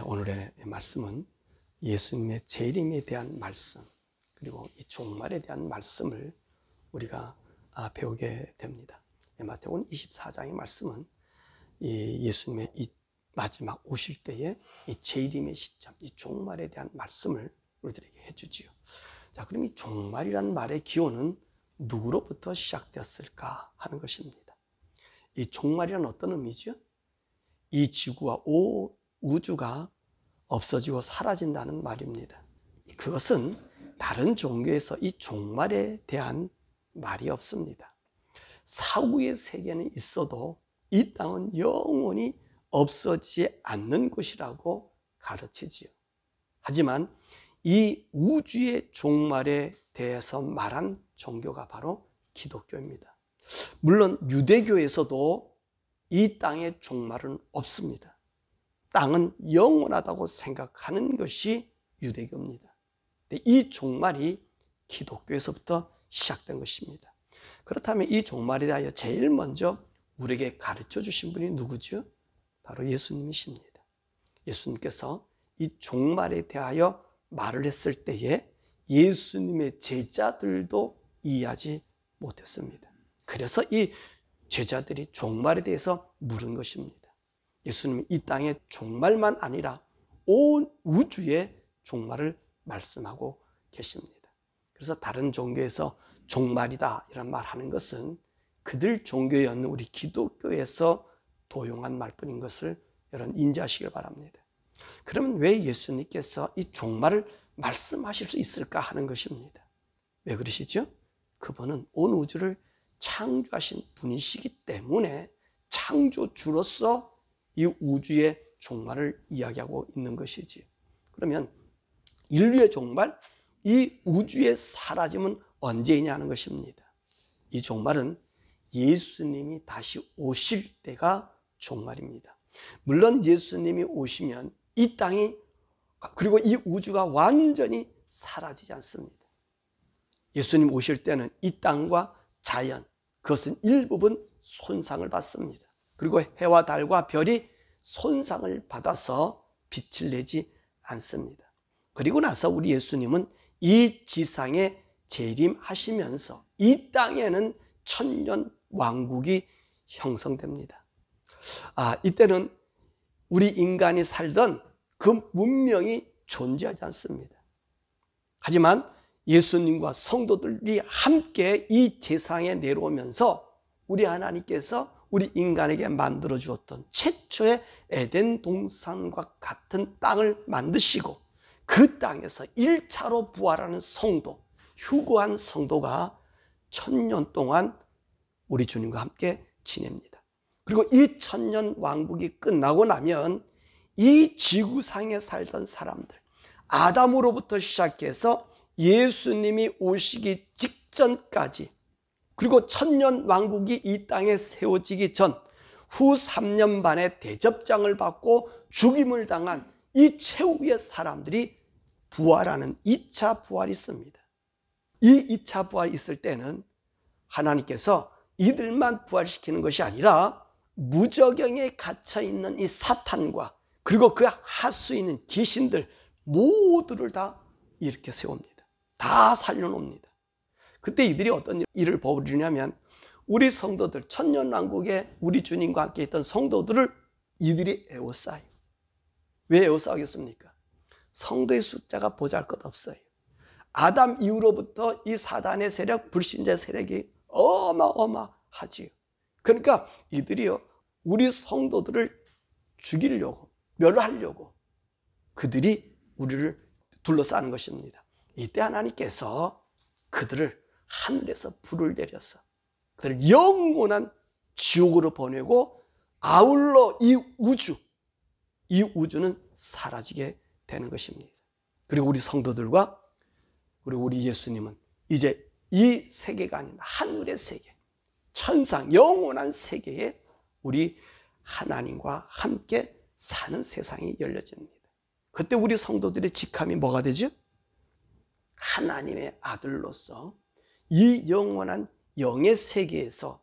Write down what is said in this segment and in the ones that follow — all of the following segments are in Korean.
오늘의 말씀은 예수님의 재림에 대한 말씀, 그리고 이 종말에 대한 말씀을 우리가 배우게 됩니다. 마태복음 24장의 말씀은 예수님의 이 마지막 오실 때의 이 재림의 시점, 이 종말에 대한 말씀을 우리들에게 해주지요. 자, 그럼 이 종말이란 말의 기원은 누구로부터 시작되었을까 하는 것입니다. 이 종말이란 어떤 의미죠? 이 지구와 온 우주가 없어지고 사라진다는 말입니다. 그것은 다른 종교에서 이 종말에 대한 말이 없습니다. 사후의 세계는 있어도 이 땅은 영원히 없어지지 않는 곳이라고 가르치지요. 하지만 이 우주의 종말에 대해서 말한 종교가 바로 기독교입니다. 물론 유대교에서도 이 땅의 종말은 없습니다. 땅은 영원하다고 생각하는 것이 유대교입니다. 이 종말이 기독교에서부터 시작된 것입니다. 그렇다면 이 종말에 대하여 제일 먼저 우리에게 가르쳐 주신 분이 누구죠? 바로 예수님이십니다. 예수님께서 이 종말에 대하여 말을 했을 때에 예수님의 제자들도 이해하지 못했습니다. 그래서 이 제자들이 종말에 대해서 물은 것입니다. 예수님은 이 땅의 종말만 아니라 온 우주의 종말을 말씀하고 계십니다. 그래서 다른 종교에서 종말이다 이런 말 하는 것은 그들 종교였는 우리 기독교에서 도용한 말뿐인 것을 여러분 인지하시길 바랍니다. 그러면 왜 예수님께서 이 종말을 말씀하실 수 있을까 하는 것입니다. 왜 그러시죠? 그분은 온 우주를 창조하신 분이시기 때문에 창조주로서 이 우주의 종말을 이야기하고 있는 것이지요. 그러면 인류의 종말, 이 우주의 사라짐은 언제이냐 하는 것입니다. 이 종말은 예수님이 다시 오실 때가 종말입니다. 물론 예수님이 오시면 이 땅이 그리고 이 우주가 완전히 사라지지 않습니다. 예수님 오실 때는 이 땅과 자연, 그것은 일부분 손상을 받습니다. 그리고 해와 달과 별이 손상을 받아서 빛을 내지 않습니다. 그리고 나서 우리 예수님은 이 지상에 재림하시면서 이 땅에는 천년 왕국이 형성됩니다. 이때는 우리 인간이 살던 그 문명이 존재하지 않습니다. 하지만 예수님과 성도들이 함께 이 세상에 내려오면서 우리 하나님께서 우리 인간에게 만들어 주었던 최초의 에덴 동산과 같은 땅을 만드시고 그 땅에서 1차로 부활하는 성도, 휴거한 성도가 1000년 동안 우리 주님과 함께 지냅니다. 그리고 이 1000년 왕국이 끝나고 나면 이 지구상에 살던 사람들, 아담으로부터 시작해서 예수님이 오시기 직전까지, 그리고 1000년 왕국이 이 땅에 세워지기 전 후 3년 반의 대접장을 받고 죽임을 당한 이 최후의 사람들이 부활하는 2차 부활이 있습니다. 이 2차 부활이 있을 때는 하나님께서 이들만 부활시키는 것이 아니라 무저경에 갇혀있는 이 사탄과 그리고 그 하수에 있는 귀신들 모두를 다 이렇게 세웁니다. 다 살려놓습니다. 그때 이들이 어떤 일을 벌이냐면 우리 성도들, 천년왕국에 우리 주님과 함께 있던 성도들을 이들이 에워싸요. 왜 에워싸겠습니까? 성도의 숫자가 보잘것없어요. 아담 이후로부터 이 사단의 세력, 불신자 세력이 어마어마하지요. 그러니까 이들이요, 우리 성도들을 죽이려고, 멸하려고 그들이 우리를 둘러싸는 것입니다. 이때 하나님께서 그들을 하늘에서 불을 내려서 그들을 영원한 지옥으로 보내고 아울러 이 우주는 사라지게 되는 것입니다. 그리고 우리 성도들과 그리고 우리 예수님은 이제 이 세계가 아닌 하늘의 세계, 천상 영원한 세계에 우리 하나님과 함께 사는 세상이 열려집니다. 그때 우리 성도들의 직함이 뭐가 되죠? 하나님의 아들로서 이 영원한 영의 세계에서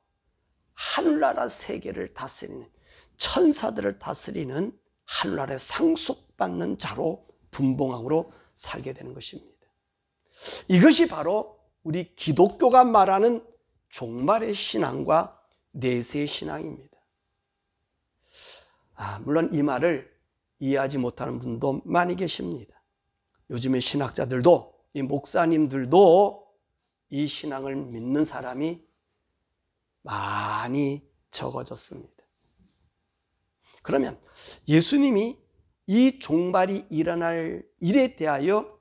하늘나라 세계를 다스리는, 천사들을 다스리는 하늘나라에 상속받는 자로 분봉왕으로 살게 되는 것입니다. 이것이 바로 우리 기독교가 말하는 종말의 신앙과 내세의 신앙입니다. 물론 이 말을 이해하지 못하는 분도 많이 계십니다. 요즘의 신학자들도, 이 목사님들도 이 신앙을 믿는 사람이 많이 적어졌습니다. 그러면 예수님이 이 종말이 일어날 일에 대하여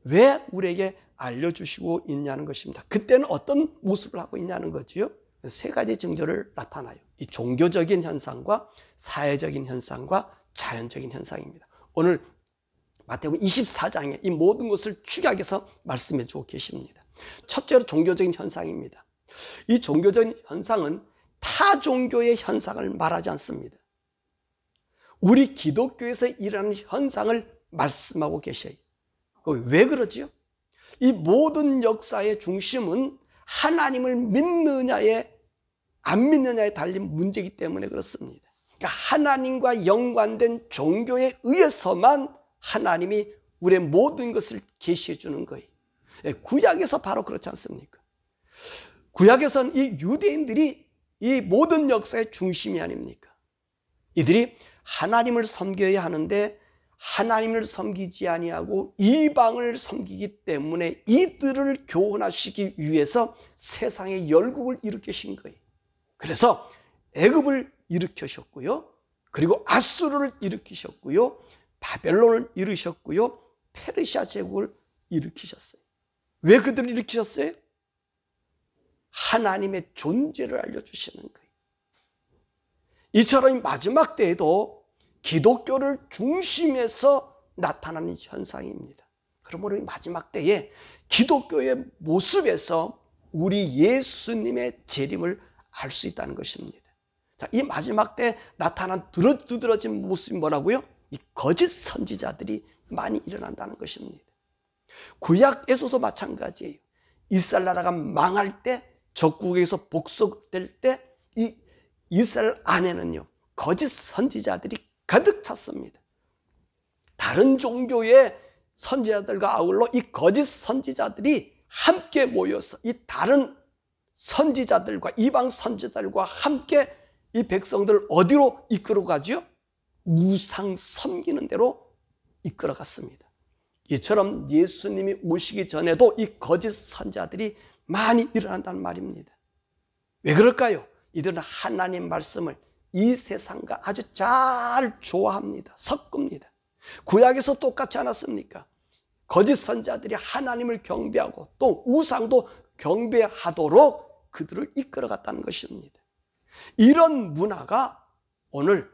왜 우리에게 알려주시고 있냐는 것입니다. 그때는 어떤 모습을 하고 있냐는 거지요. 세 가지 징조를 나타나요. 이 종교적인 현상과 사회적인 현상과 자연적인 현상입니다. 오늘 마태복음 24장에 이 모든 것을 축약해서 말씀해 주고 계십니다. 첫째로 종교적인 현상입니다. 이 종교적인 현상은 타 종교의 현상을 말하지 않습니다. 우리 기독교에서 일어나는 현상을 말씀하고 계셔요. 왜 그러지요? 이 모든 역사의 중심은 하나님을 믿느냐에 안 믿느냐에 달린 문제이기 때문에 그렇습니다. 그러니까 하나님과 연관된 종교에 의해서만 하나님이 우리의 모든 것을 계시해 주는 거예요. 구약에서 바로 그렇지 않습니까? 구약에서는 이 유대인들이 이 모든 역사의 중심이 아닙니까? 이들이 하나님을 섬겨야 하는데 하나님을 섬기지 아니하고 이방을 섬기기 때문에 이들을 교훈하시기 위해서 세상에 열국을 일으키신 거예요. 그래서 애굽을 일으키셨고요, 그리고 아수르를 일으키셨고요, 바벨론을 일으키셨고요, 페르시아 제국을 일으키셨어요. 왜 그들을 일으키셨어요? 하나님의 존재를 알려주시는 거예요. 이처럼 마지막 때에도 기독교를 중심에서 나타나는 현상입니다. 그러므로 마지막 때에 기독교의 모습에서 우리 예수님의 재림을 알 수 있다는 것입니다. 자, 이 마지막 때 나타난 두드러진 모습이 뭐라고요? 이 거짓 선지자들이 많이 일어난다는 것입니다. 구약에서도 마찬가지예요. 이스라엘 나라가 망할 때, 적국에서 복속될 때 이 이스라엘 안에는요, 거짓 선지자들이 가득 찼습니다. 다른 종교의 선지자들과 아울러 이 거짓 선지자들이 함께 모여서 이 다른 선지자들과 이방 선지자들과 함께 이 백성들 어디로 이끌어가죠? 우상 섬기는 데로 이끌어갔습니다. 이처럼 예수님이 오시기 전에도 이 거짓 선지자들이 많이 일어난다는 말입니다. 왜 그럴까요? 이들은 하나님 말씀을 이 세상과 아주 잘 조화합니다. 섞습니다. 구약에서 똑같지 않았습니까? 거짓 선지자들이 하나님을 경배하고 또 우상도 경배하도록 그들을 이끌어갔다는 것입니다. 이런 문화가 오늘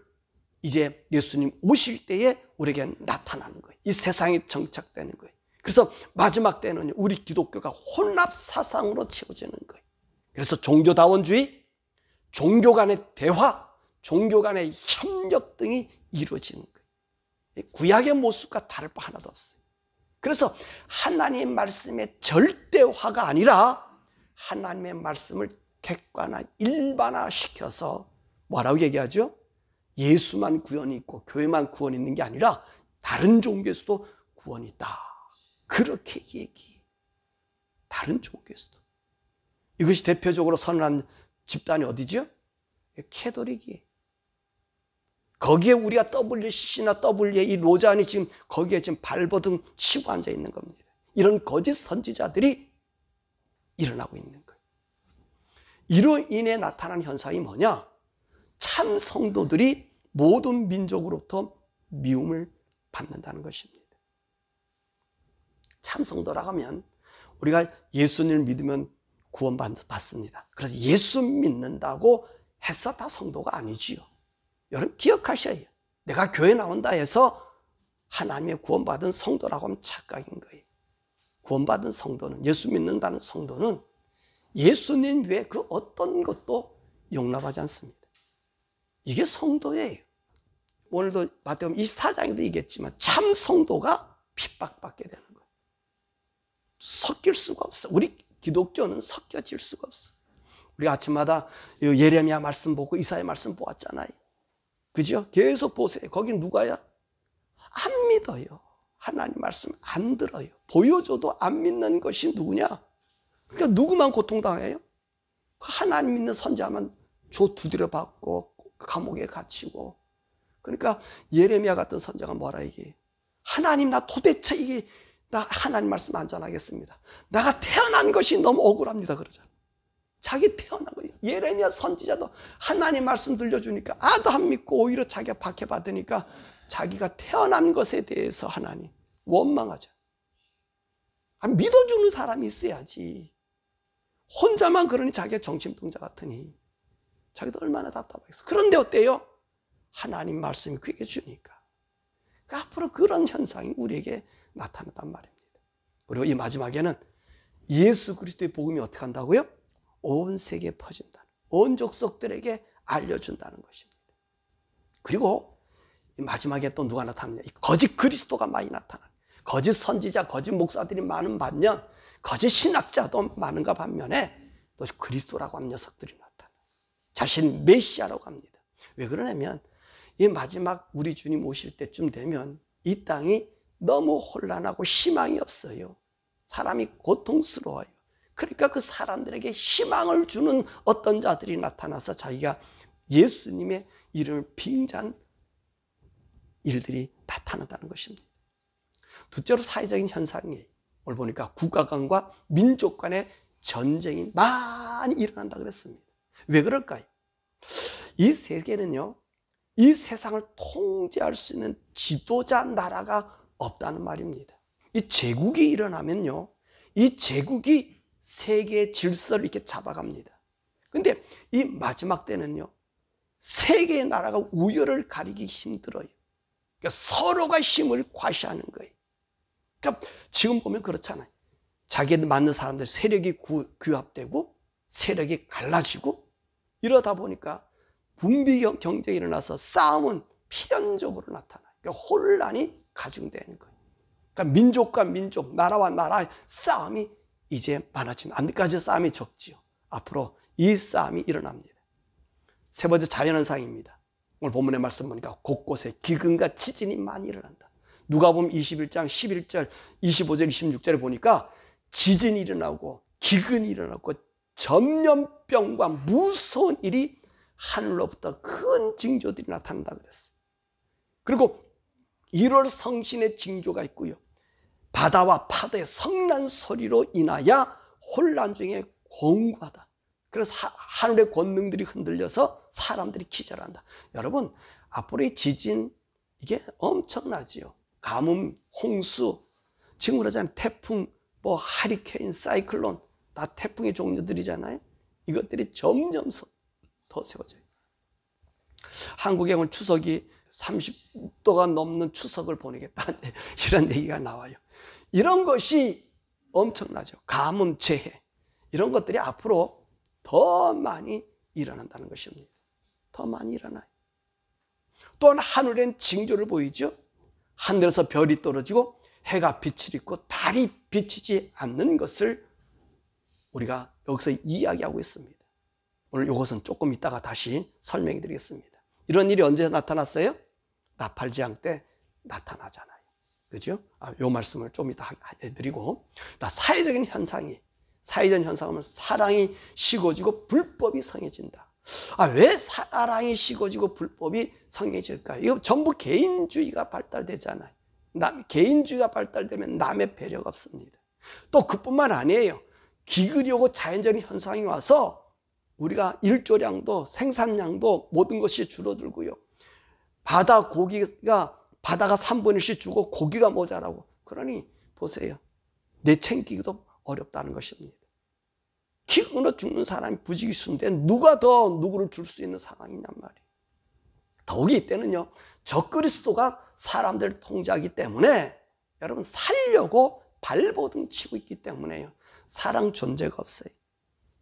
이제 예수님 오실 때에 우리에게 나타나는 거예요. 이 세상에 정착되는 거예요. 그래서 마지막 때는 우리 기독교가 혼합 사상으로 채워지는 거예요. 그래서 종교다원주의, 종교 간의 대화, 종교 간의 협력 등이 이루어지는 거예요. 구약의 모습과 다를 바 하나도 없어요. 그래서 하나님의 말씀의 절대화가 아니라 하나님의 말씀을 객관화, 일반화시켜서 뭐라고 얘기하죠? 예수만 구원이 있고 교회만 구원이 있는 게 아니라 다른 종교에서도 구원이 있다. 그렇게 얘기해요. 다른 종교에서도. 이것이 대표적으로 선언한 집단이 어디죠? 캐톨릭이에요. 거기에 우리가 WCC나 WA 이 로잔이 지금 거기에 지금 발버둥 치고 앉아 있는 겁니다. 이런 거짓 선지자들이 일어나고 있는 거예요. 이로 인해 나타난 현상이 뭐냐? 참 성도들이 모든 민족으로부터 미움을 받는다는 것입니다. 참 성도라고 하면 우리가 예수님을 믿으면 구원받습니다. 그래서 예수 믿는다고 해서 다 성도가 아니지요. 여러분 기억하셔야 해요. 내가 교회 나온다 해서 하나님의 구원받은 성도라고 하면 착각인 거예요. 구원받은 성도는, 예수 믿는다는 성도는 예수님 외에 그 어떤 것도 용납하지 않습니다. 이게 성도예요. 오늘도 마태복음 24장에도 얘기했지만 참 성도가 핍박받게 되는 거예요. 섞일 수가 없어. 우리 기독교는 섞여질 수가 없어. 우리 아침마다 예레미야 말씀 보고 이사야 말씀 보았잖아요. 그죠? 계속 보세요. 거기 누가야? 안 믿어요. 하나님 말씀 안 들어요. 보여줘도 안 믿는 것이 누구냐? 그러니까 누구만 고통당해요? 하나님 믿는 선자만 두드려 받고 감옥에 갇히고. 그러니까 예레미야 같은 선자가 뭐라 얘기해요? 하나님, 나 도대체 나 하나님 말씀 안 전하겠습니다. 내가 태어난 것이 너무 억울합니다. 그러잖아. 자기 태어난 거예요. 예레미야 선지자도 하나님 말씀 들려주니까 아도 안 믿고 오히려 자기가 박해받으니까 자기가 태어난 것에 대해서 하나님 원망하죠. 믿어주는 사람이 있어야지. 혼자만 그러니 자기가 정신병자 같으니 자기도 얼마나 답답하겠어. 그런데 어때요? 하나님 말씀이 그에게 주니까. 그러니까 앞으로 그런 현상이 우리에게 나타난단 말입니다. 그리고 이 마지막에는 예수 그리스도의 복음이 어떻게 한다고요? 온 세계에 퍼진다는, 온 족속들에게 알려준다는 것입니다. 그리고 마지막에 또 누가 나타나냐? 거짓 그리스도가 많이 나타나요. 거짓 선지자, 거짓 목사들이 많은 반면 거짓 신학자도 많은가 반면에 또 그리스도라고 하는 녀석들이 나타나요. 자신 메시아라고 합니다. 왜 그러냐면 이 마지막 우리 주님 오실 때쯤 되면 이 땅이 너무 혼란하고 희망이 없어요. 사람이 고통스러워요. 그러니까 그 사람들에게 희망을 주는 어떤 자들이 나타나서 자기가 예수님의 이름을 빙자한 일들이 나타난다는 것입니다. 둘째로 사회적인 현상이에요. 오늘 보니까 국가 간과 민족 간의 전쟁이 많이 일어난다 그랬습니다. 왜 그럴까요? 이 세계는요, 이 세상을 통제할 수 있는 지도자 나라가 없다는 말입니다. 이 제국이 일어나면요, 이 제국이 세계의 질서를 이렇게 잡아갑니다. 근데 이 마지막 때는요, 세계의 나라가 우열을 가리기 힘들어요. 그러니까 서로가 힘을 과시하는 거예요. 그러니까 지금 보면 그렇잖아요. 자기한테 맞는 사람들 세력이 규합되고 세력이 갈라지고 이러다 보니까 분비 경쟁이 일어나서 싸움은 필연적으로 나타나요. 그러니까 혼란이 가중되는 거예요. 그러니까 민족과 민족, 나라와 나라의 싸움이 이제 많아지면 안까지 싸움이 적지요. 앞으로 이 싸움이 일어납니다. 세 번째 자연현상입니다. 오늘 본문의 말씀 보니까 곳곳에 기근과 지진이 많이 일어난다. 누가복음 21장 11절, 25절, 26절에 보니까 지진이 일어나고 기근이 일어나고 전염병과 무서운 일이 하늘로부터 큰 징조들이 나타난다 그랬어요. 그리고 1월 성신의 징조가 있고요. 바다와 파도의 성난 소리로 인하여 혼란 중에 공고하다. 그래서 하늘의 권능들이 흔들려서 사람들이 기절한다. 여러분, 앞으로의 지진 이게 엄청나지요. 가뭄, 홍수, 지금 그러자면 태풍, 하리케인, 사이클론 다 태풍의 종류들이잖아요. 이것들이 점점 더 세워져요. 한국에 오늘 추석이 30도가 넘는 추석을 보내겠다 이런 얘기가 나와요. 이런 것이 엄청나죠. 가뭄, 재해 이런 것들이 앞으로 더 많이 일어난다는 것입니다. 더 많이 일어나요. 또한 하늘엔 징조를 보이죠. 하늘에서 별이 떨어지고 해가 빛을 잃고 달이 비치지 않는 것을 우리가 여기서 이야기하고 있습니다. 오늘 이것은 조금 이따가 다시 설명해 드리겠습니다. 이런 일이 언제 나타났어요? 나팔지향 때 나타나잖아요. 그죠? 이 말씀을 좀 이따 해드리고, 사회적인 현상이, 사회적인 현상은 사랑이 식어지고 불법이 성해진다. 왜 사랑이 식어지고 불법이 성해질까요? 이거 전부 개인주의가 발달되잖아요. 개인주의가 발달되면 남의 배려가 없습니다. 또 그뿐만 아니에요. 기근이 오고 자연적인 현상이 와서 우리가 일조량도 생산량도 모든 것이 줄어들고요. 바다가 3분의 1씩 주고 고기가 모자라고. 그러니 보세요. 내챙기기도 어렵다는 것입니다. 기근으로 죽는 사람이 부지기수인데 누가 더 누구를 줄 수 있는 상황이냔 말이에요. 더욱이 이때는요, 적그리스도가 사람들을 통제하기 때문에 여러분 살려고 발버둥 치고 있기 때문에요. 사랑 존재가 없어요.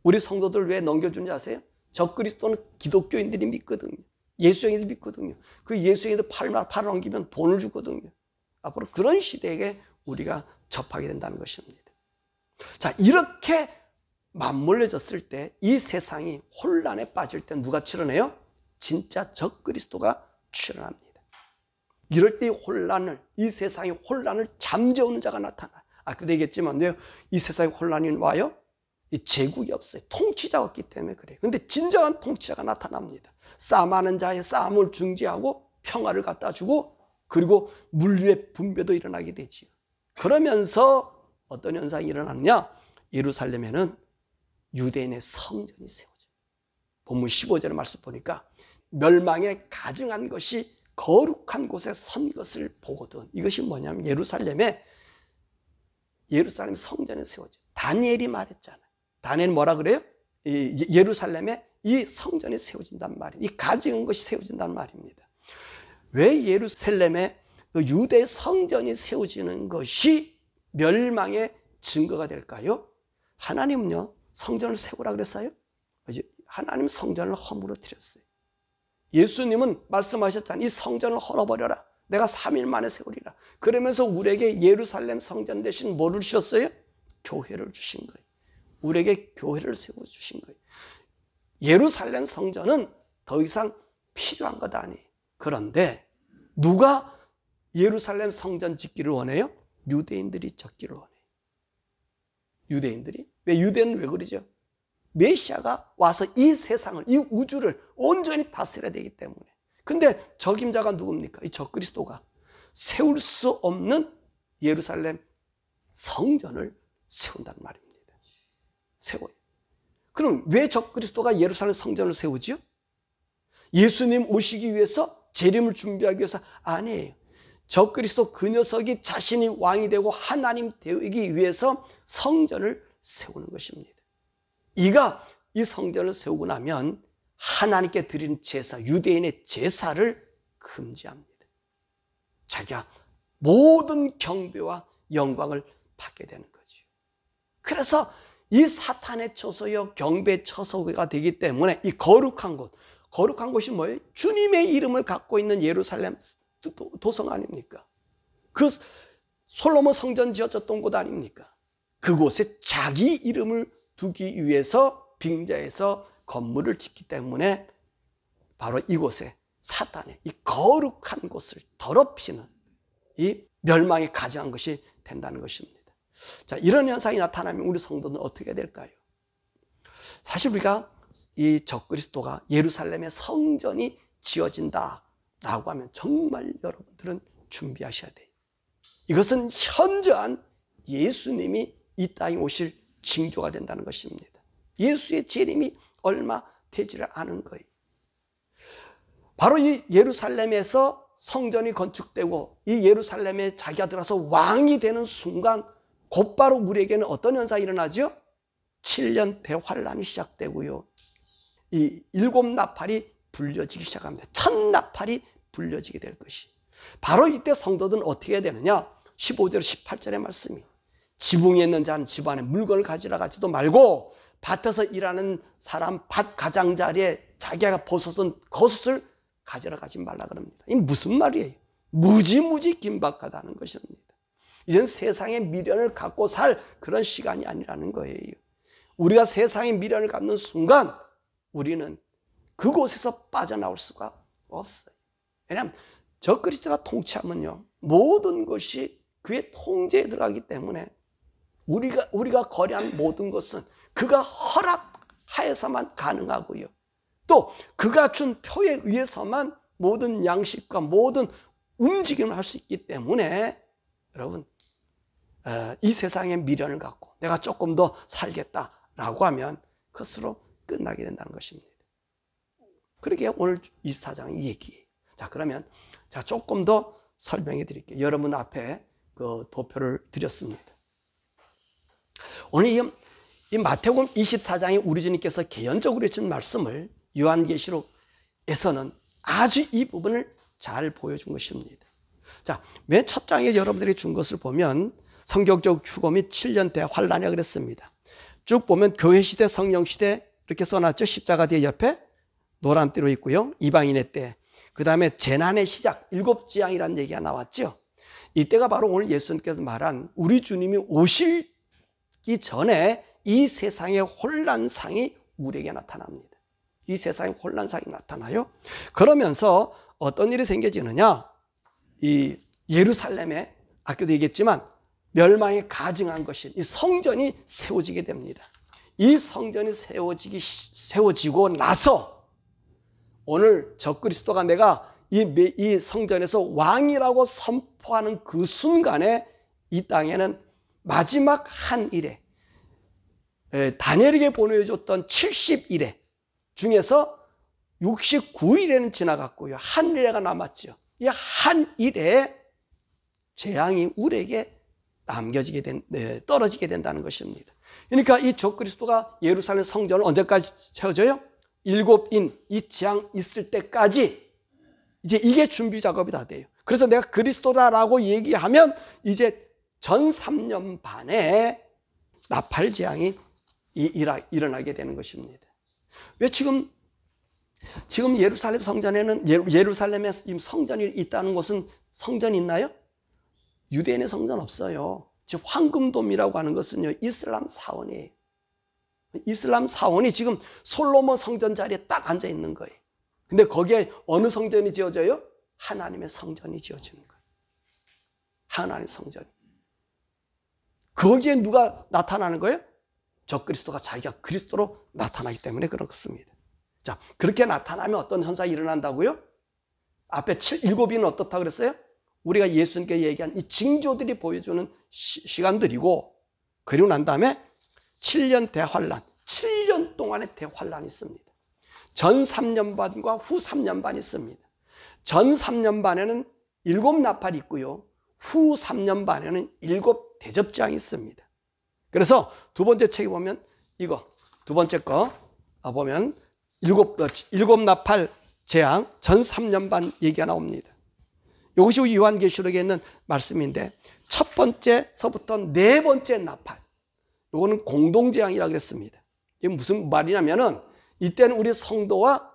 우리 성도들 왜 넘겨주는지 아세요? 적그리스도는 기독교인들이 믿거든요. 예수행이들 믿거든요. 그 예수행이들 팔 넘기면 돈을 주거든요. 앞으로 그런 시대에 우리가 접하게 된다는 것입니다. 자, 이렇게 맞물려졌을 때 이 세상이 혼란에 빠질 때 누가 치러내요? 진짜 적그리스도가 출현합니다. 이럴 때 이 세상의 혼란을 잠재우는 자가 나타나요. 아까도 얘기했지만요, 이 세상에 혼란이 와요? 이 제국이 없어요. 통치자가 없기 때문에 그래요. 근데 진정한 통치자가 나타납니다. 싸움하는 자의 싸움을 중지하고 평화를 갖다 주고, 그리고 물류의 분배도 일어나게 되지요. 그러면서 어떤 현상이 일어나느냐? 예루살렘에는 유대인의 성전이 세워져요. 본문 15절의 말씀 보니까 멸망에 가증한 것이 거룩한 곳에 선 것을 보거든. 이것이 뭐냐면 예루살렘 성전이 세워져요. 다니엘이 말했잖아요. 다니엘은 뭐라 그래요? 예루살렘에 이 성전이 세워진단 말이에요. 이 가증한 것이 세워진단 말입니다. 왜 예루살렘에 유대 성전이 세워지는 것이 멸망의 증거가 될까요? 하나님은요, 성전을 세우라 그랬어요? 하나님 성전을 허물어뜨렸어요. 예수님은 말씀하셨잖아요. 이 성전을 헐어버려라. 내가 3일 만에 세우리라. 그러면서 우리에게 예루살렘 성전 대신 뭐를 주셨어요? 교회를 주신 거예요. 우리에게 교회를 세워주신 거예요. 예루살렘 성전은 더 이상 필요한 것 아니에요. 그런데 누가 예루살렘 성전 짓기를 원해요? 유대인들이 짓기를 원해요. 유대인들이? 왜 유대인은 왜 그러죠? 메시아가 와서 이 세상을, 이 우주를 온전히 다스려야 되기 때문에. 근데 적임자가 누굽니까? 이 적그리스도가 세울 수 없는 예루살렘 성전을 세운다는 말입니다. 세워요. 그럼 왜 적그리스도가 예루살렘 성전을 세우지요? 예수님 오시기 위해서, 재림을 준비하기 위해서? 아니에요. 적그리스도 그 녀석이 자신이 왕이 되고 하나님 되기 위해서 성전을 세우는 것입니다. 이가 이 성전을 세우고 나면 하나님께 드리는 제사, 유대인의 제사를 금지합니다. 자기가 모든 경배와 영광을 받게 되는 거죠. 그래서 이 사탄의 처소여 경배 처소가 되기 때문에 이 거룩한 곳이 뭐예요? 주님의 이름을 갖고 있는 예루살렘 도성 아닙니까? 그 솔로몬 성전 지어졌던 곳 아닙니까? 그곳에 자기 이름을 두기 위해서 빙자해서 건물을 짓기 때문에 바로 이곳에 사탄의 이 거룩한 곳을 더럽히는 이 멸망에 가증한 것이 된다는 것입니다. 자, 이런 현상이 나타나면 우리 성도는 어떻게 해야 될까요? 사실 우리가 이 적그리스도가 예루살렘의 성전이 지어진다라고 하면 정말 여러분들은 준비하셔야 돼요. 이것은 현저한 예수님이 이 땅에 오실 징조가 된다는 것입니다. 예수의 재림이 얼마 되지를 않은 거예요. 바로 이 예루살렘에서 성전이 건축되고 이 예루살렘에 자기가 들어서 왕이 되는 순간 곧바로 우리에게는 어떤 현상이 일어나죠? 7년 대환란이 시작되고요. 이 7나팔이 불려지기 시작합니다. 첫 나팔이 불려지게 될 것이. 바로 이때 성도들은 어떻게 해야 되느냐? 15절 18절의 말씀이 지붕에 있는 자는 집 안에 물건을 가지러 가지도 말고 밭에서 일하는 사람 밭 가장자리에 자기가 벗어선 겉옷을 가지러 가지 말라 그럽니다. 이 무슨 말이에요? 무지무지 긴박하다는 것입니다. 이젠 세상의 미련을 갖고 살 그런 시간이 아니라는 거예요. 우리가 세상의 미련을 갖는 순간 우리는 그곳에서 빠져나올 수가 없어요. 왜냐하면 적그리스도가 통치하면요, 모든 것이 그의 통제에 들어가기 때문에 우리가 거래한 모든 것은 그가 허락하여서만 가능하고요. 또 그가 준 표에 의해서만 모든 양식과 모든 움직임을 할 수 있기 때문에 여러분, 이 세상의 미련을 갖고 내가 조금 더 살겠다라고 하면 그것으로 끝나게 된다는 것입니다. 그러게 오늘 24장 얘기예요. 자, 그러면 조금 더 설명해 드릴게요. 여러분 앞에 그 도표를 드렸습니다. 오늘 이 마태복음 24장에 우리 주님께서 개연적으로 해준 말씀을 요한계시록에서는 아주 이 부분을 잘 보여준 것입니다. 자, 맨 첫 장에 여러분들이 준 것을 보면 성경적 휴거 및 7년 대환란이라고 그랬습니다. 쭉 보면 교회시대, 성령시대 이렇게 써놨죠. 십자가 뒤에 옆에 노란 띠로 있고요. 이방인의 때, 그 다음에 재난의 시작, 7재앙이라는 얘기가 나왔죠. 이때가 바로 오늘 예수님께서 말한 우리 주님이 오시기 전에 이 세상의 혼란상이 우리에게 나타납니다. 이 세상의 혼란상이 나타나요. 그러면서 어떤 일이 생겨지느냐? 이 예루살렘에 아까도 얘기했지만 멸망에 가증한 것이 이 성전이 세워지게 됩니다. 이 성전이 세워지고 나서 오늘 적그리스도가 내가 이 성전에서 왕이라고 선포하는 그 순간에 이 땅에는 마지막 한 일에 다니엘에게 보내줬던 70일에 중에서 69일에는 지나갔고요. 한 일회가 남았죠. 이 한 일에 재앙이 우리에게 떨어지게 된다는 것입니다. 그러니까 이 적그리스도가 예루살렘 성전을 언제까지 채워져요? 7인 이 재앙 있을 때까지 이제 이게 준비 작업이 다 돼요. 그래서 내가 그리스도다라고 얘기하면 이제 전 3년 반에 나팔 재앙이 일어나게 되는 것입니다. 왜 지금 예루살렘 성전에는 예루살렘에 성전이 있다는 곳은 성전이 있나요? 유대인의 성전 없어요. 즉 황금돔이라고 하는 것은요 이슬람 사원이에요. 이슬람 사원이 지금 솔로몬 성전 자리에 딱 앉아 있는 거예요. 근데 거기에 어느 성전이 지어져요? 하나님의 성전이 지어지는 거예요. 하나님의 성전. 거기에 누가 나타나는 거예요? 적그리스도가 자기가 그리스도로 나타나기 때문에 그렇습니다. 자, 그렇게 나타나면 어떤 현상이 일어난다고요? 앞에 7인은 어떻다고 그랬어요? 우리가 예수님께 얘기한 이 징조들이 보여주는 시간들이고, 그리고 난 다음에 7년 대환란, 7년 동안의 대환란이 있습니다. 전 3년 반과 후 3년 반이 있습니다. 전 3년 반에는 7 나팔이 있고요. 후 3년 반에는 7 대접장이 있습니다. 그래서 두 번째 책에 보면 두 번째 거 보면 7 나팔 재앙 전 3년 반 얘기가 나옵니다. 이것이 요한계시록에 있는 말씀인데 첫 번째서부터 네 번째 나팔, 이거는 공동재앙이라고 했습니다. 이게 무슨 말이냐면은 이때는 우리 성도와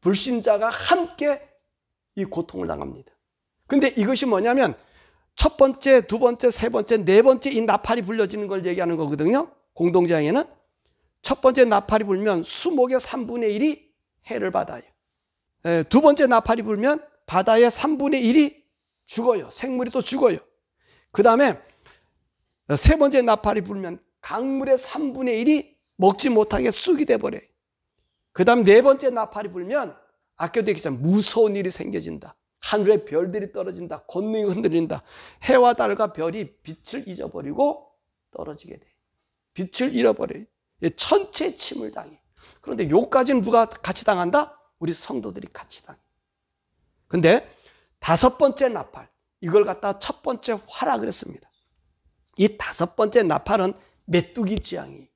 불신자가 함께 이 고통을 당합니다. 근데 이것이 뭐냐면 첫 번째, 두 번째, 세 번째, 네 번째 이 나팔이 불려지는 걸 얘기하는 거거든요. 공동재앙에는 첫 번째 나팔이 불면 수목의 3분의 1이 해를 받아요. 두 번째 나팔이 불면 바다의 3분의 1이 죽어요. 생물이 또 죽어요. 그 다음에 세 번째 나팔이 불면 강물의 3분의 1이 먹지 못하게 쑥이 돼버려요. 그 다음 네 번째 나팔이 불면 아까도 얘기했잖아요. 무서운 일이 생겨진다. 하늘에 별들이 떨어진다. 권능이 흔들린다. 해와 달과 별이 빛을 잊어버리고 떨어지게 돼요. 빛을 잃어버려요. 천체의 침을 당해. 그런데 요까지는 누가 같이 당한다? 우리 성도들이 같이 당해. 근데 다섯 번째 나팔, 이걸 갖다가 첫 번째 화라 그랬습니다. 이 다섯 번째 나팔은 메뚜기 재앙이.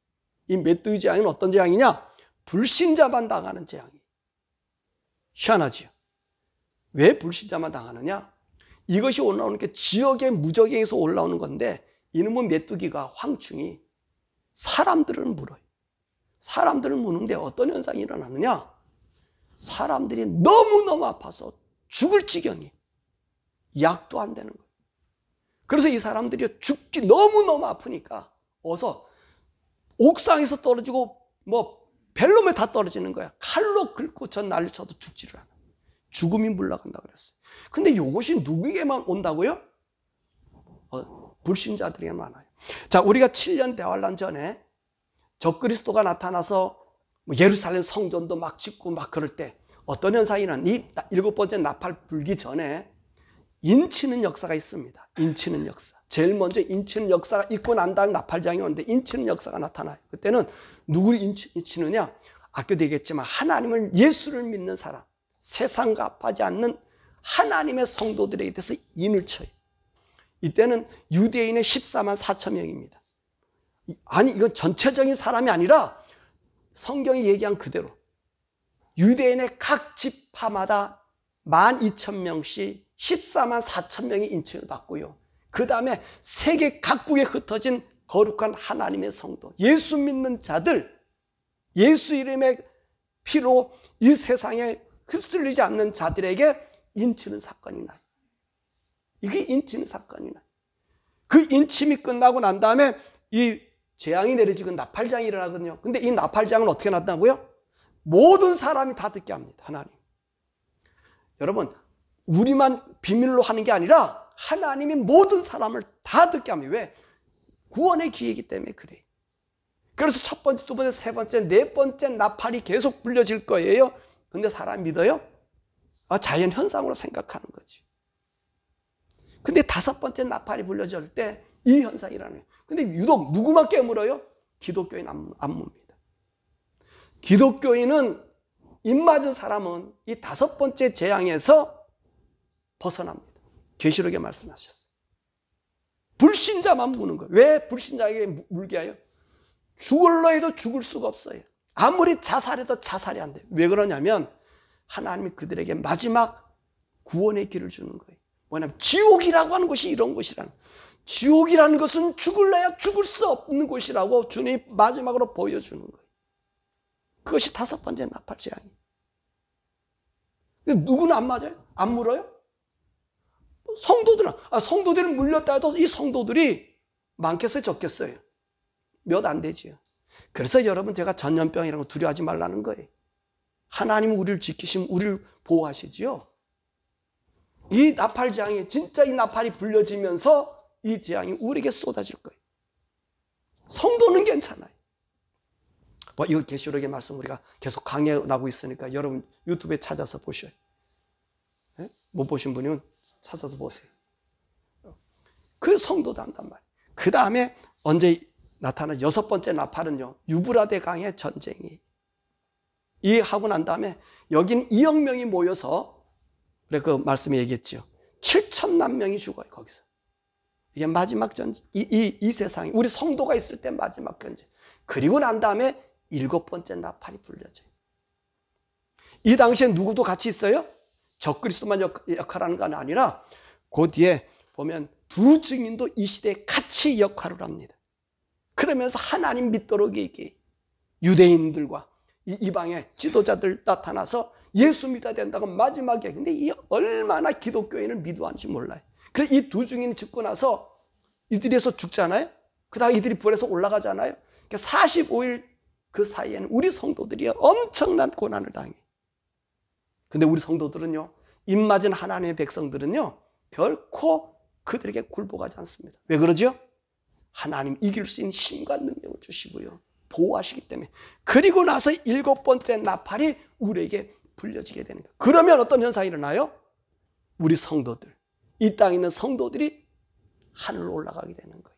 이 메뚜기 재앙은 어떤 재앙이냐? 불신자만 당하는 재앙이. 희한하지요. 왜 불신자만 당하느냐? 이것이 올라오는 게 지역의 무적행에서 올라오는 건데, 이놈의 메뚜기가, 황충이 사람들을 물어요. 사람들을 무는데 어떤 현상이 일어나느냐? 사람들이 너무너무 아파서 죽을 지경이, 약도 안 되는 거예요. 그래서 이 사람들이 죽기 너무너무 아프니까 어서 옥상에서 떨어지고 벨롬에 다 떨어지는 거야. 칼로 긁고 전 난리 쳐도 죽지를 않아. 죽음이 물러간다 그랬어요. 근데 이것이 누구에게만 온다고요? 불신자들에게만 와요. 자, 우리가 7년 대환란 전에 적그리스도가 나타나서 예루살렘 성전도 막 짓고 막 그럴 때 어떤 현상이란 이 7번째 나팔 불기 전에 인치는 역사가 있습니다. 인치는 역사. 제일 먼저 인치는 역사가 있고 난 다음 나팔장이 오는데 인치는 역사가 나타나요. 그때는 누구를 인치느냐? 아까도 얘기했지만 하나님을, 예수를 믿는 사람, 세상과 합하지 않는 하나님의 성도들에게 대해서 인을 쳐요. 이때는 유대인의 14만 4천 명입니다. 아니, 이건 전체적인 사람이 아니라 성경이 얘기한 그대로 유대인의 각 지파마다 12,000명씩 14만 4천 명이 인칭을 받고요. 그 다음에 세계 각국에 흩어진 거룩한 하나님의 성도, 예수 믿는 자들, 예수 이름의 피로 이 세상에 휩쓸리지 않는 자들에게 인치는 사건이 나요. 이게 인치는 사건이 나요. 그 인침이 끝나고 난 다음에 이 재앙이 내려지고 나팔장이 일어나거든요. 근데 이 나팔장은 어떻게 났다고요? 모든 사람이 다 듣게 합니다. 하나님. 여러분, 우리만 비밀로 하는 게 아니라 하나님이 모든 사람을 다 듣게 합니다. 왜? 구원의 기회이기 때문에 그래요. 그래서 첫 번째, 두 번째, 세 번째, 네 번째 나팔이 계속 불려질 거예요. 근데 사람 믿어요? 자연 현상으로 생각하는 거지. 근데 다섯 번째 나팔이 불려질 때 이 현상이 일어나요. 근데 유독 누구만 깨물어요? 기독교인 안 묻니다. 기독교인은 입맞은 사람은 이 다섯 번째 재앙에서 벗어납니다. 계시록에 말씀하셨어요. 불신자만 무는 거예요. 왜 불신자에게 물게 해요? 죽을러 해도 죽을 수가 없어요. 아무리 자살해도 자살이 안 돼요. 왜 그러냐면 하나님이 그들에게 마지막 구원의 길을 주는 거예요. 뭐냐면 지옥이라고 하는 것이 이런 곳이라는 거예요. 지옥이라는 것은 죽을래야 죽을 수 없는 곳이라고 주님이 마지막으로 보여주는 거예요. 그것이 다섯 번째 나팔 재앙이에요. 누구는 안 맞아요? 안 물어요? 성도들이 물렸다 해도 이 성도들이 많겠어요? 적겠어요? 몇 안 되지요. 그래서 여러분, 제가 전염병이라는 거 두려워하지 말라는 거예요. 하나님은 우리를 지키시면 우리를 보호하시지요. 이 나팔 재앙이, 진짜 이 나팔이 불려지면서 이 재앙이 우리에게 쏟아질 거예요. 성도는 괜찮아요. 이거 계시록의 말씀 우리가 계속 강해나고 있으니까 여러분 유튜브에 찾아서 보셔요. 네? 못 보신 분이면 찾아서 보세요. 그 성도도 한단 말이에요. 그 다음에 언제 나타난 여섯 번째 나팔은요, 유브라데 강의 전쟁이. 이 하고 난 다음에 여기는 2억 명이 모여서, 그래 그 말씀에 얘기했죠. 7천만 명이 죽어요, 거기서. 이게 마지막 전쟁. 이 세상에 우리 성도가 있을 때 마지막 전쟁. 그리고 난 다음에 일곱 번째 나팔이 불려져요. 이 당시에 누구도 같이 있어요? 적그리스도만 역할하는 건 아니라 그 뒤에 보면 두 증인도 이 시대에 같이 역할을 합니다. 그러면서 하나님 믿도록 얘기해. 유대인들과 이 이방의 지도자들 나타나서 예수 믿어야 된다고 마지막에. 근데 이 얼마나 기독교인을 미도하는지 몰라요. 그래서 이 두 증인이 죽고 나서 이들에서 죽잖아요. 그 다음에 이들이 부활해서 올라가잖아요. 그러니까 45일 그 사이에는 우리 성도들이 엄청난 고난을 당해요. 근데 우리 성도들은요, 입맞은 하나님의 백성들은요, 결코 그들에게 굴복하지 않습니다. 왜 그러죠? 하나님 이길 수 있는 힘과 능력을 주시고요, 보호하시기 때문에. 그리고 나서 일곱 번째 나팔이 우리에게 불려지게 되는 거예요. 그러면 어떤 현상이 일어나요? 우리 성도들, 이 땅에 있는 성도들이 하늘로 올라가게 되는 거예요.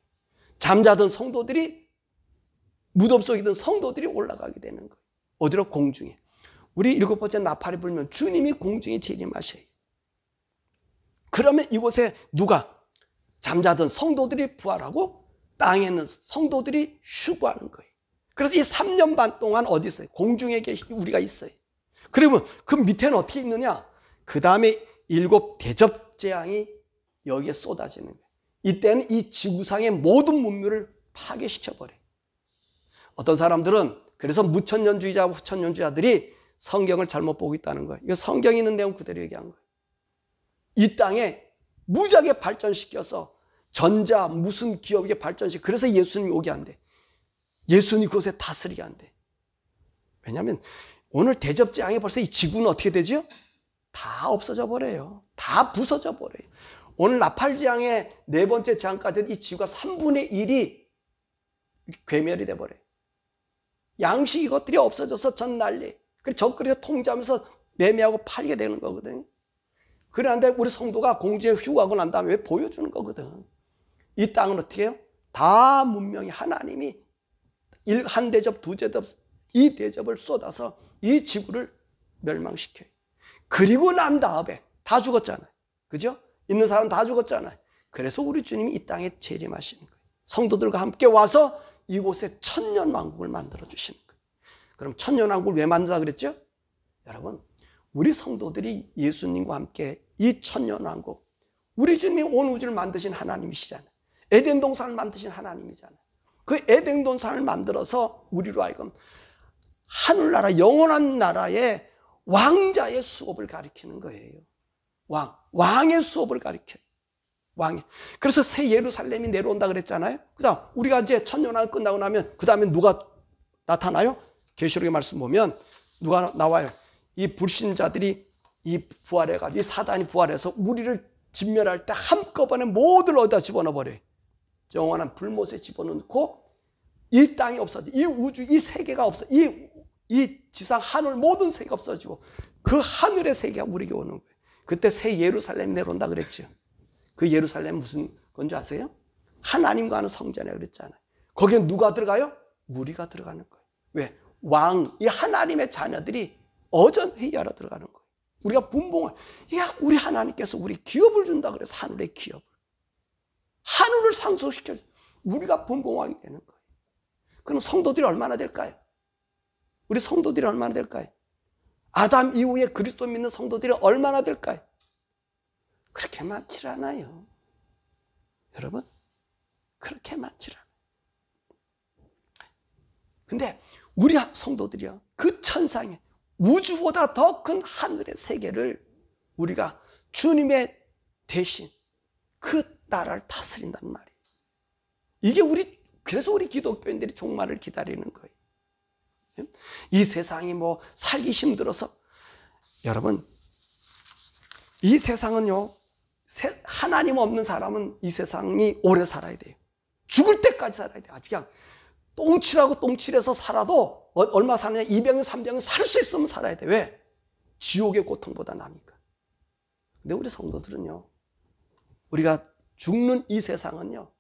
잠자던 성도들이, 무덤 속에 있던 성도들이 올라가게 되는 거예요. 어디로? 공중에. 우리 일곱 번째 나팔이 불면 주님이 공중에 재림하셔요. 그러면 이곳에 누가? 잠자던 성도들이 부활하고 땅에 있는 성도들이 휴거하는 거예요. 그래서 이 3년 반 동안 어디 있어요? 공중에 우리가 있어요. 그러면 그 밑에는 어떻게 있느냐? 그 다음에 일곱 대접 재앙이 여기에 쏟아지는 거예요. 이때는 이 지구상의 모든 문명을 파괴시켜버려요. 어떤 사람들은 그래서 무천년주의자와 후천년주의자들이 성경을 잘못 보고 있다는 거예요. 이거 성경에 있는 내용 그대로 얘기한 거예요. 이 땅에 무지하게 발전시켜서 전자 무슨 기업에게 발전시켜, 그래서 예수님이 오게 한대. 예수님이 그곳에 다스리게 한대. 왜냐하면 오늘 대접재앙에 벌써 이 지구는 어떻게 되죠? 다 없어져 버려요. 다 부서져 버려요. 오늘 나팔재앙의 네 번째 재앙까지 이 지구가 3분의 1이 괴멸이 돼버려요. 양식 이것들이 없어져서 전 난리. 그래서 적그리스도 통제하면서 매매하고 팔게 되는 거거든요. 그런데 우리 성도가 공중에 휴가하고 난 다음에 왜 보여주는 거거든. 이 땅은 어떻게 해요? 다 문명이 하나님이 한 대접, 두 대접, 이 대접을 쏟아서 이 지구를 멸망시켜요. 그리고 난 다음에 다 죽었잖아요. 그죠? 있는 사람 다 죽었잖아요. 그래서 우리 주님이 이 땅에 재림하시는 거예요. 성도들과 함께 와서 이곳에 천년왕국을 만들어주시는 거예요. 그럼 천년왕국을 왜 만들다 그랬죠? 여러분, 우리 성도들이 예수님과 함께 이 천년왕국, 우리 주님이 온 우주를 만드신 하나님이시잖아요. 에덴 동산을 만드신 하나님이잖아요. 그 에덴 동산을 만들어서 우리로 하여금 하늘나라, 영원한 나라의 왕자의 수업을 가리키는 거예요. 왕의 수업을 가리켜요. 왕이. 그래서 새 예루살렘이 내려온다 그랬잖아요. 그다음 우리가 이제 천년왕국 끝나고 나면 그 다음에 누가 나타나요? 계시록의 말씀 보면 누가 나와요? 이 불신자들이 이 부활해가지고 이 사단이 부활해서 우리를 진멸할 때 한꺼번에 모두를 어디다 집어넣어 버려요. 영원한 불못에 집어넣고 이 땅이 없어져. 이 우주, 이 세계가 없어. 이 지상 하늘 모든 세계가 없어지고 그 하늘의 세계가 우리에게 오는 거예요. 그때 새 예루살렘이 내려온다 그랬죠. 그 예루살렘 무슨 건지 아세요? 하나님과 하는 성전이라고 그랬잖아요. 거기에 누가 들어가요? 우리가 들어가는 거예요. 왜? 왕, 이 하나님의 자녀들이 어전회의하러 들어가는 거예요. 우리가 분봉할, 야, 우리 하나님께서 우리 기업을 준다 그래서 하늘의 기업을. 하늘을 상속시켜 우리가 분봉하게 되는 거예요. 그럼 성도들이 얼마나 될까요? 우리 성도들이 얼마나 될까요? 아담 이후에 그리스도 믿는 성도들이 얼마나 될까요? 그렇게 많지 않아요. 여러분, 그렇게 많지 않아요. 근데 우리 성도들이요, 그 천상에 우주보다 더 큰 하늘의 세계를 우리가 주님의 대신 그 나라를 다스린단 말이에요. 이게 그래서 우리 기독교인들이 종말을 기다리는 거예요. 이 세상이 뭐 살기 힘들어서, 여러분, 이 세상은요, 하나님 없는 사람은 이 세상이 오래 살아야 돼요. 죽을 때까지 살아야 돼요. 아주 그냥 똥칠하고 똥칠해서 살아도 얼마 사느냐, 200년, 300년 살 수 있으면 살아야 돼. 왜? 지옥의 고통보다 나니까. 근데 우리 성도들은요, 우리가 죽는 이 세상은요,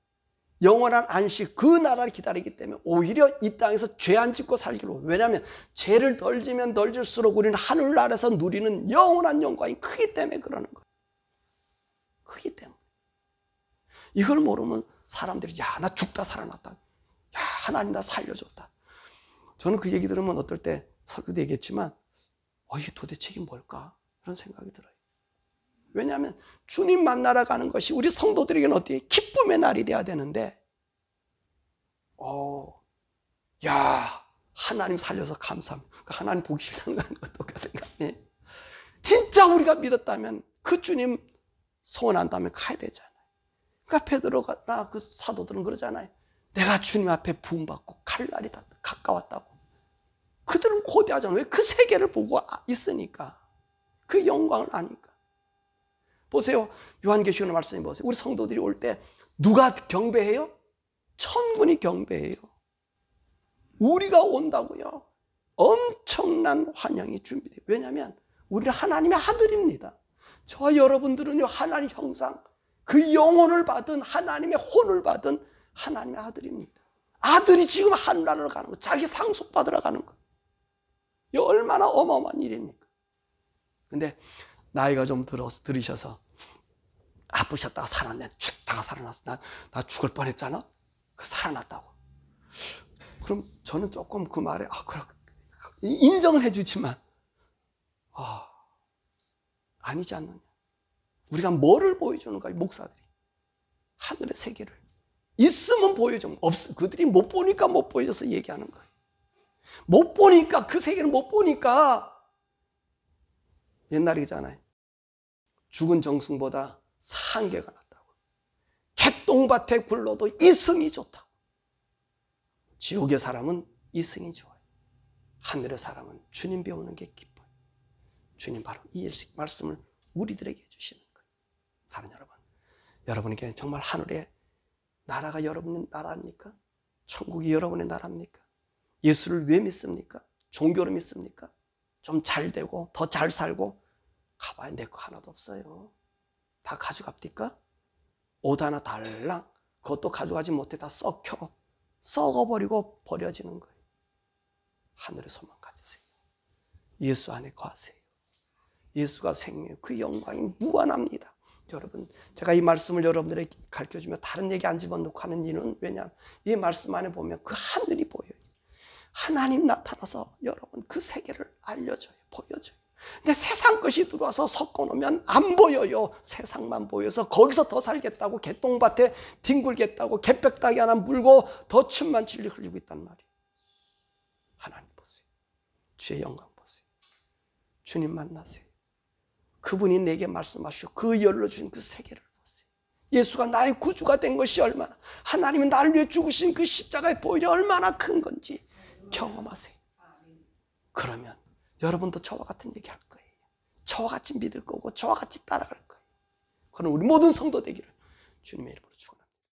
영원한 안식, 그 나라를 기다리기 때문에 오히려 이 땅에서 죄 안 짓고 살기로. 왜냐하면 죄를 덜 지면 덜 질수록 우리는 하늘나라에서 누리는 영원한 영광이 크기 때문에 그러는 거예요. 크기 때문에. 이걸 모르면 사람들이, 야, 나 죽다 살아났다. 야, 하나님 나 살려줬다. 저는 그 얘기 들으면 어떨 때 설교도 얘기했지만, 이게 도대체 이게 뭘까? 그런 생각이 들어요. 왜냐하면 주님 만나러 가는 것이 우리 성도들에게는 어떻게 기쁨의 날이 돼야 되는데, 야, 하나님 살려서 감사합니다. 하나님 보기 싫다는 거 똑같은 거 아니에요? 진짜 우리가 믿었다면, 그 주님 소원한다면 가야 되잖아요. 그러니까 베드로나 그 사도들은 그러잖아요. 내가 주님 앞에 부음받고 갈 날이 다 가까웠다고. 그들은 고대하잖아요. 왜? 그 세계를 보고 있으니까. 그 영광을 아니까. 보세요. 요한계시록 말씀해 보세요. 우리 성도들이 올 때 누가 경배해요? 천군이 경배해요. 우리가 온다고요. 엄청난 환영이 준비돼요. 왜냐하면 우리는 하나님의 아들입니다. 저와 여러분들은요, 하나님 형상, 그 영혼을 받은, 하나님의 혼을 받은 하나님의 아들입니다. 아들이 지금 하늘나라로 가는 거, 자기 상속받으러 가는 거. 이 얼마나 어마어마한 일입니까? 근데 나이가 좀 들으셔서 아프셨다가 살아났네, 죽다가 살아났어. 나 죽을 뻔했잖아. 살아났다고. 그럼 저는 조금 그 말에 그래, 인정은 해주지만 아니지 않느냐. 우리가 뭐를 보여주는 거야, 목사들이. 하늘의 세계를. 있으면 보여줘. 그들이 못 보니까 못 보여줘서 얘기하는 거예요. 못 보니까, 그 세계를 못 보니까. 옛날이잖아요. 죽은 정승보다 상계가 낫다고. 개똥밭에 굴러도 이승이 좋다고. 지옥의 사람은 이승이 좋아요. 하늘의 사람은 주님 배우는 게 기뻐요. 주님 바로 이 말씀을 우리들에게 해주시는 거예요. 사랑하는 여러분, 여러분에게 정말 하늘의 나라가 여러분의 나라입니까? 천국이 여러분의 나라입니까? 예수를 왜 믿습니까? 종교를 믿습니까? 좀 잘 되고 더 잘 살고 가봐야 내 거 하나도 없어요. 다 가져갑니까? 옷 하나 달랑 그것도 가져가지 못해 다 썩어버리고 버려지는 거예요. 하늘의 소망 가지세요. 예수 안에 거하세요. 예수가 생명이에요. 그 영광이 무한합니다. 여러분, 제가 이 말씀을 여러분들에게 가르쳐주면 다른 얘기 안 집어넣고 하는 이유는, 왜냐하면 이 말씀 안에 보면 그 하늘이 보여요. 하나님 나타나서 여러분 그 세계를 알려줘요. 보여줘요. 근데 세상 것이 들어와서 섞어놓으면 안 보여요. 세상만 보여서 거기서 더 살겠다고, 개똥밭에 뒹굴겠다고 개벽다기 하나 물고 더 춤만 질질 흘리고 있단 말이에요. 하나님 보세요. 주의 영광 보세요. 주님 만나세요. 그분이 내게 말씀하시고 그 열려주신 그 세계를 보세요. 예수가 나의 구주가 된 것이 얼마나, 하나님은 나를 위해 죽으신 그 십자가의 보혈이 얼마나 큰 건지 경험하세요. 그러면 여러분도 저와 같은 얘기 할 거예요. 저와 같이 믿을 거고 저와 같이 따라갈 거예요. 그럼 우리 모든 성도 되기를 주님의 이름으로 축원합니다.